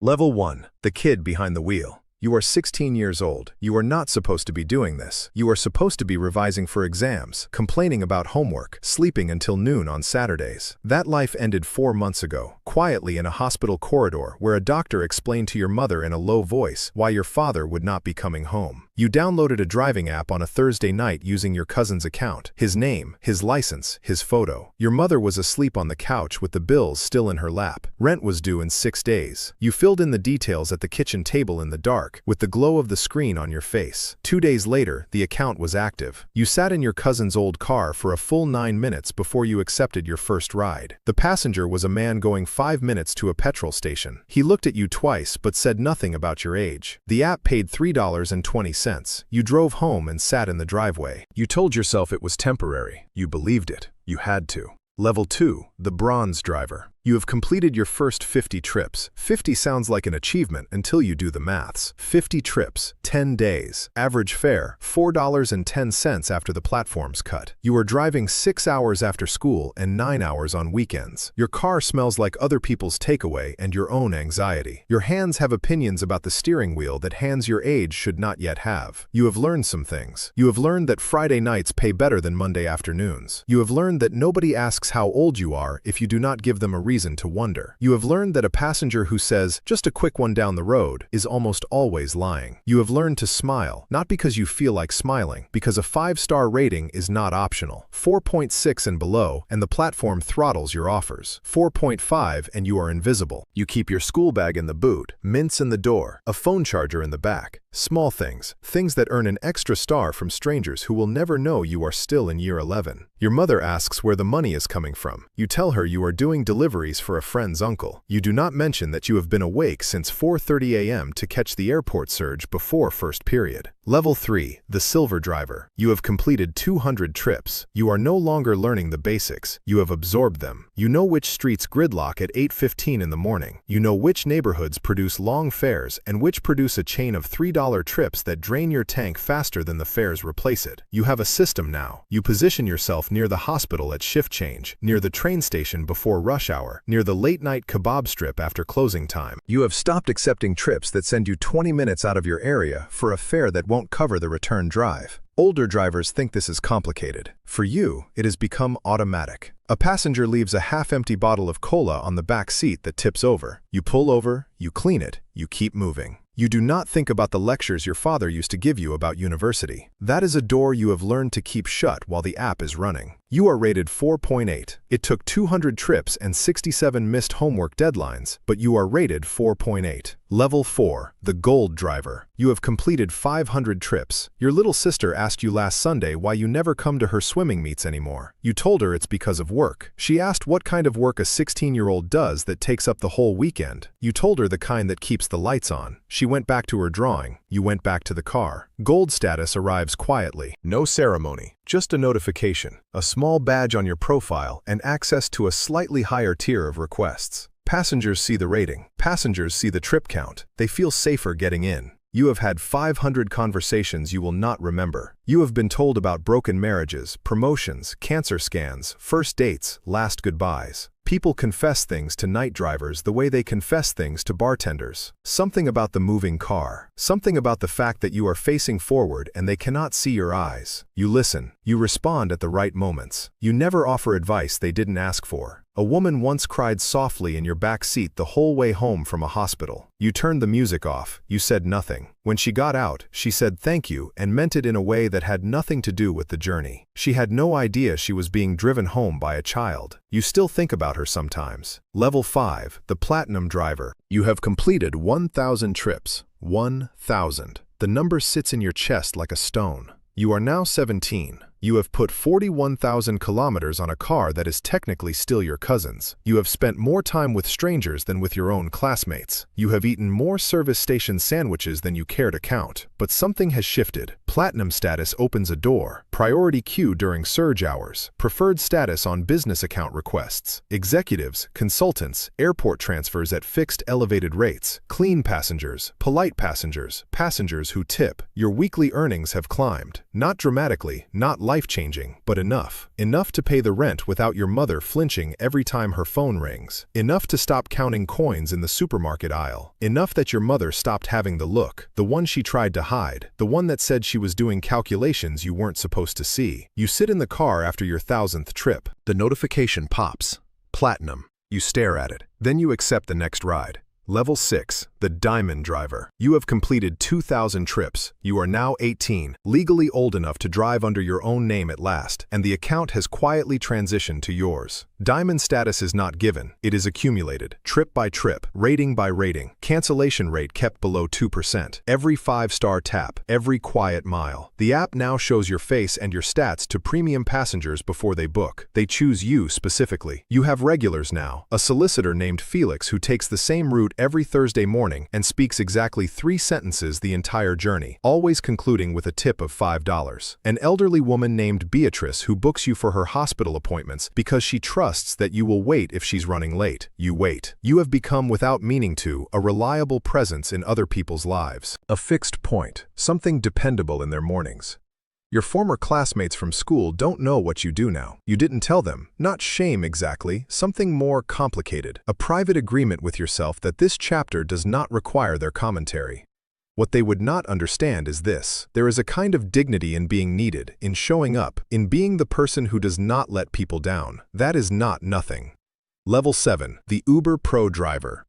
Level 1. The kid behind the wheel. You are 16 years old. You are not supposed to be doing this. You are supposed to be revising for exams, complaining about homework, sleeping until noon on Saturdays. That life ended 4 months ago, quietly in a hospital corridor where a doctor explained to your mother in a low voice why your father would not be coming home. You downloaded a driving app on a Thursday night using your cousin's account, his name, his license, his photo. Your mother was asleep on the couch with the bills still in her lap. Rent was due in 6 days. You filled in the details at the kitchen table in the dark, with the glow of the screen on your face. 2 days later, the account was active. You sat in your cousin's old car for a full 9 minutes before you accepted your first ride. The passenger was a man going 5 minutes to a petrol station. He looked at you twice but said nothing about your age. The app paid $3.20. You drove home and sat in the driveway. You told yourself it was temporary. You believed it. You had to. Level 2. The bronze driver. You have completed your first 50 trips. 50 sounds like an achievement until you do the maths. 50 trips, 10 days. Average fare, $4.10 after the platform's cut. You are driving 6 hours after school and 9 hours on weekends. Your car smells like other people's takeaway and your own anxiety. Your hands have opinions about the steering wheel that hands your age should not yet have. You have learned some things. You have learned that Friday nights pay better than Monday afternoons. You have learned that nobody asks how old you are if you do not give them a reason to wonder. You have learned that a passenger who says, "just a quick one down the road," is almost always lying. You have learned to smile, not because you feel like smiling, because a 5-star rating is not optional. 4.6 and below, and the platform throttles your offers. 4.5 and you are invisible. You keep your school bag in the boot, mints in the door, a phone charger in the back. Small things, things that earn an extra star from strangers who will never know you are still in year 11. Your mother asks where the money is coming from. You tell her you are doing deliveries for a friend's uncle. You do not mention that you have been awake since 4:30 a.m. to catch the airport surge before first period. Level 3. The silver driver. You have completed 200 trips. You are no longer learning the basics. You have absorbed them. You know which streets gridlock at 8:15 in the morning. You know which neighborhoods produce long fares and which produce a chain of $3 trips that drain your tank faster than the fares replace it. You have a system now. You position yourself near the hospital at shift change, near the train station before rush hour, near the late-night kebab strip after closing time. You have stopped accepting trips that send you 20 minutes out of your area for a fare that won't cover the return drive. Older drivers think this is complicated. For you, it has become automatic. A passenger leaves a half-empty bottle of cola on the back seat that tips over. You pull over, you clean it, you keep moving. You do not think about the lectures your father used to give you about university. That is a door you have learned to keep shut while the app is running. You are rated 4.8. It took 200 trips and 67 missed homework deadlines, but you are rated 4.8. Level 4. The gold driver. You have completed 500 trips. Your little sister asked you last Sunday why you never come to her swimming meets anymore. You told her it's because of work. She asked what kind of work a 16-year-old does that takes up the whole weekend. You told her the kind that keeps the lights on. She went back to her drawing. You went back to the car. Gold status arrives quietly. No ceremony, just a notification, a small badge on your profile, and access to a slightly higher tier of requests. Passengers see the rating. Passengers see the trip count. They feel safer getting in. You have had 500 conversations you will not remember. You have been told about broken marriages, promotions, cancer scans, first dates, last goodbyes. People confess things to night drivers the way they confess things to bartenders. Something about the moving car. Something about the fact that you are facing forward and they cannot see your eyes. You listen. You respond at the right moments. You never offer advice they didn't ask for. A woman once cried softly in your back seat the whole way home from a hospital. You turned the music off. You said nothing. When she got out, she said thank you and meant it in a way that had nothing to do with the journey. She had no idea she was being driven home by a child. You still think about her sometimes. Level 5. The platinum driver. You have completed 1,000 trips. 1,000. The number sits in your chest like a stone. You are now 17. You have put 41,000 kilometers on a car that is technically still your cousin's. You have spent more time with strangers than with your own classmates. You have eaten more service station sandwiches than you care to count. But something has shifted. Platinum status opens a door. priority queue during surge hours, preferred status on business account requests, executives, consultants, airport transfers at fixed elevated rates, clean passengers, polite passengers, passengers who tip. Your weekly earnings have climbed. Not dramatically, not life-changing, but enough. Enough to pay the rent without your mother flinching every time her phone rings. Enough to stop counting coins in the supermarket aisle. Enough that your mother stopped having the look, the one she tried to hide, the one that said she was doing calculations you weren't supposed to see. You sit in the car after your 1,000th trip. The notification pops. Platinum. You stare at it. Then you accept the next ride. Level 6, the Diamond Driver. You have completed 2,000 trips. You are now 18, legally old enough to drive under your own name at last, and the account has quietly transitioned to yours. Diamond status is not given, it is accumulated, trip by trip, rating by rating, cancellation rate kept below 2%, every 5-star tap, every quiet mile. The app now shows your face and your stats to premium passengers before they book. They choose you specifically. You have regulars now, a solicitor named Felix who takes the same route every Thursday morning and speaks exactly 3 sentences the entire journey, always concluding with a tip of $5. An elderly woman named Beatrice who books you for her hospital appointments because she trusts that you will wait if she's running late. You wait. You have become, without meaning to, a reliable presence in other people's lives. A fixed point, something dependable in their mornings. Your former classmates from school don't know what you do now. You didn't tell them. Not shame exactly, something more complicated. A private agreement with yourself that this chapter does not require their commentary. What they would not understand is this. There is a kind of dignity in being needed, in showing up, in being the person who does not let people down. That is not nothing. Level 7, the Uber Pro Driver.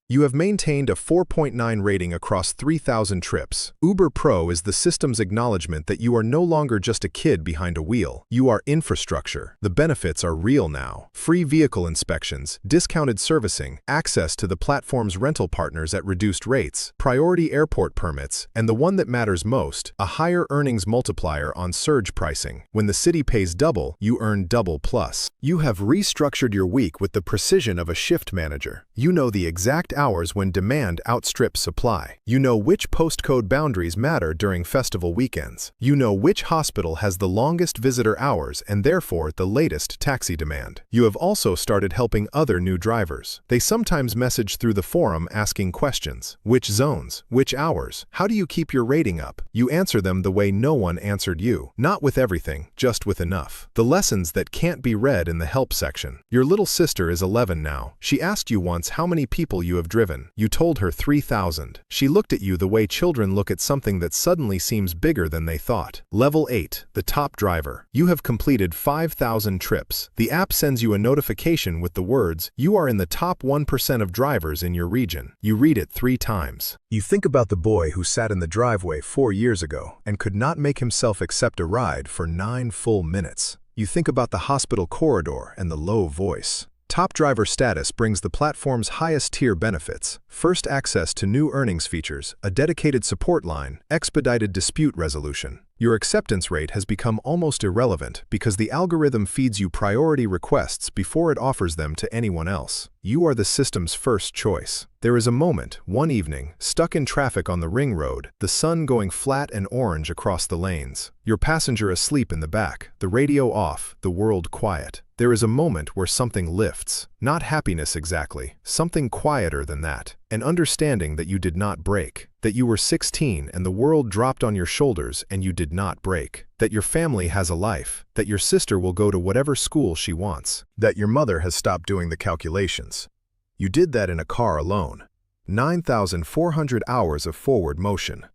You have maintained a 4.9 rating across 3,000 trips. Uber Pro is the system's acknowledgement that you are no longer just a kid behind a wheel. You are infrastructure. The benefits are real now. Free vehicle inspections, discounted servicing, access to the platform's rental partners at reduced rates, priority airport permits, and the one that matters most, a higher earnings multiplier on surge pricing. When the city pays double, you earn double plus. You have restructured your week with the precision of a shift manager. You know the exact hours when demand outstrips supply. You know which postcode boundaries matter during festival weekends. You know which hospital has the longest visitor hours and therefore the latest taxi demand. You have also started helping other new drivers. They sometimes message through the forum asking questions. Which zones? Which hours? How do you keep your rating up? You answer them the way no one answered you. Not with everything, just with enough. The lessons that can't be read in the help section. Your little sister is 11 now. She asked you once how many people you have driven. You told her 3,000. She looked at you the way children look at something that suddenly seems bigger than they thought. Level 8, the Top Driver. You have completed 5,000 trips. The app sends you a notification with the words, "You are in the top 1% of drivers in your region." You read it 3 times. You think about the boy who sat in the driveway 4 years ago and could not make himself accept a ride for 9 full minutes. You think about the hospital corridor and the low voice. Top Driver status brings the platform's highest tier benefits: first access to new earnings features, a dedicated support line, expedited dispute resolution. Your acceptance rate has become almost irrelevant because the algorithm feeds you priority requests before it offers them to anyone else. You are the system's first choice. There is a moment, one evening, stuck in traffic on the ring road, the sun going flat and orange across the lanes. Your passenger asleep in the back, the radio off, the world quiet. There is a moment where something lifts. Not happiness exactly, something quieter than that. An understanding that you did not break. That you were 16 and the world dropped on your shoulders and you did not break. That your family has a life. That your sister will go to whatever school she wants. That your mother has stopped doing the calculations. You did that in a car alone. 9,400 hours of forward motion.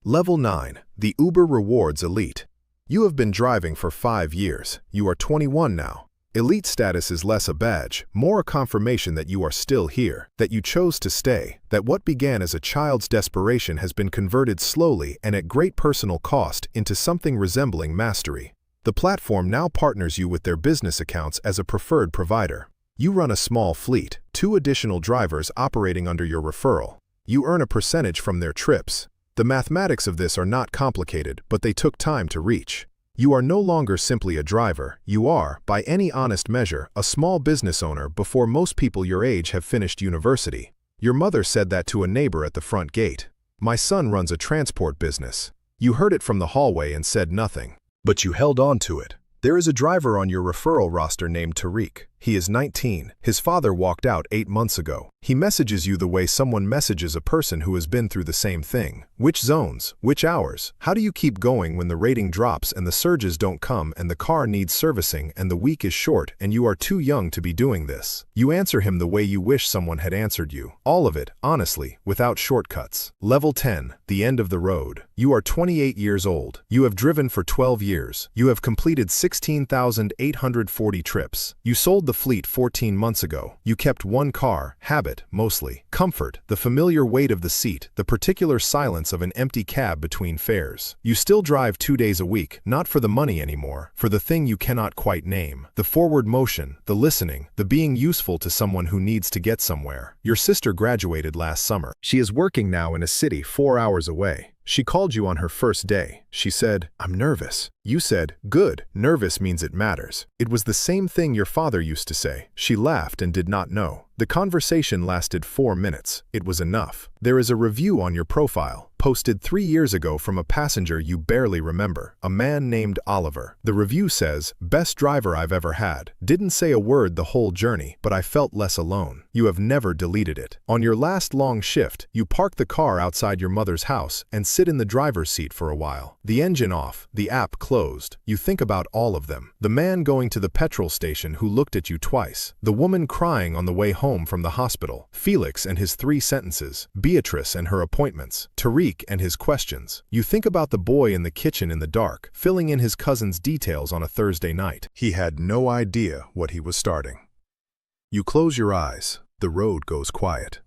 Level 9, the Uber Rewards Elite. You have been driving for 5 years. You are 21 now. Elite status is less a badge, more a confirmation that you are still here, that you chose to stay, that what began as a child's desperation has been converted slowly and at great personal cost into something resembling mastery. The platform now partners you with their business accounts as a preferred provider. You run a small fleet, 2 additional drivers operating under your referral. You earn a percentage from their trips. The mathematics of this are not complicated, but they took time to reach. You are no longer simply a driver. You are, by any honest measure, a small business owner before most people your age have finished university. Your mother said that to a neighbor at the front gate. "My son runs a transport business." You heard it from the hallway and said nothing. But you held on to it. There is a driver on your referral roster named Tariq. He is 19. His father walked out 8 months ago. He messages you the way someone messages a person who has been through the same thing. Which zones? Which hours? How do you keep going when the rating drops and the surges don't come and the car needs servicing and the week is short and you are too young to be doing this? You answer him the way you wish someone had answered you. All of it, honestly, without shortcuts. Level 10, the end of the road. You are 28 years old. You have driven for 12 years. You have completed 16,840 trips. You sold the fleet 14 months ago. You kept one car, habit, mostly. Comfort, the familiar weight of the seat, the particular silence of an empty cab between fares. You still drive 2 days a week, not for the money anymore, for the thing you cannot quite name. The forward motion, the listening, the being useful to someone who needs to get somewhere. Your sister graduated last summer. She is working now in a city 4 hours away. She called you on her first day. She said, "I'm nervous." You said, "Good, nervous means it matters." It was the same thing your father used to say. She laughed and did not know. The conversation lasted 4 minutes. It was enough. There is a review on your profile, posted 3 years ago from a passenger you barely remember, a man named Oliver. The review says, "Best driver I've ever had. Didn't say a word the whole journey, but I felt less alone." You have never deleted it. On your last long shift, you park the car outside your mother's house and sit in the driver's seat for a while. The engine off, the app closed. You think about all of them. The man going to the petrol station who looked at you twice. The woman crying on the way home from the hospital. Felix and his 3 sentences. Beatrice and her appointments. Tariq and his questions. You think about the boy in the kitchen in the dark, filling in his cousin's details on a Thursday night. He had no idea what he was starting. You close your eyes. The road goes quiet.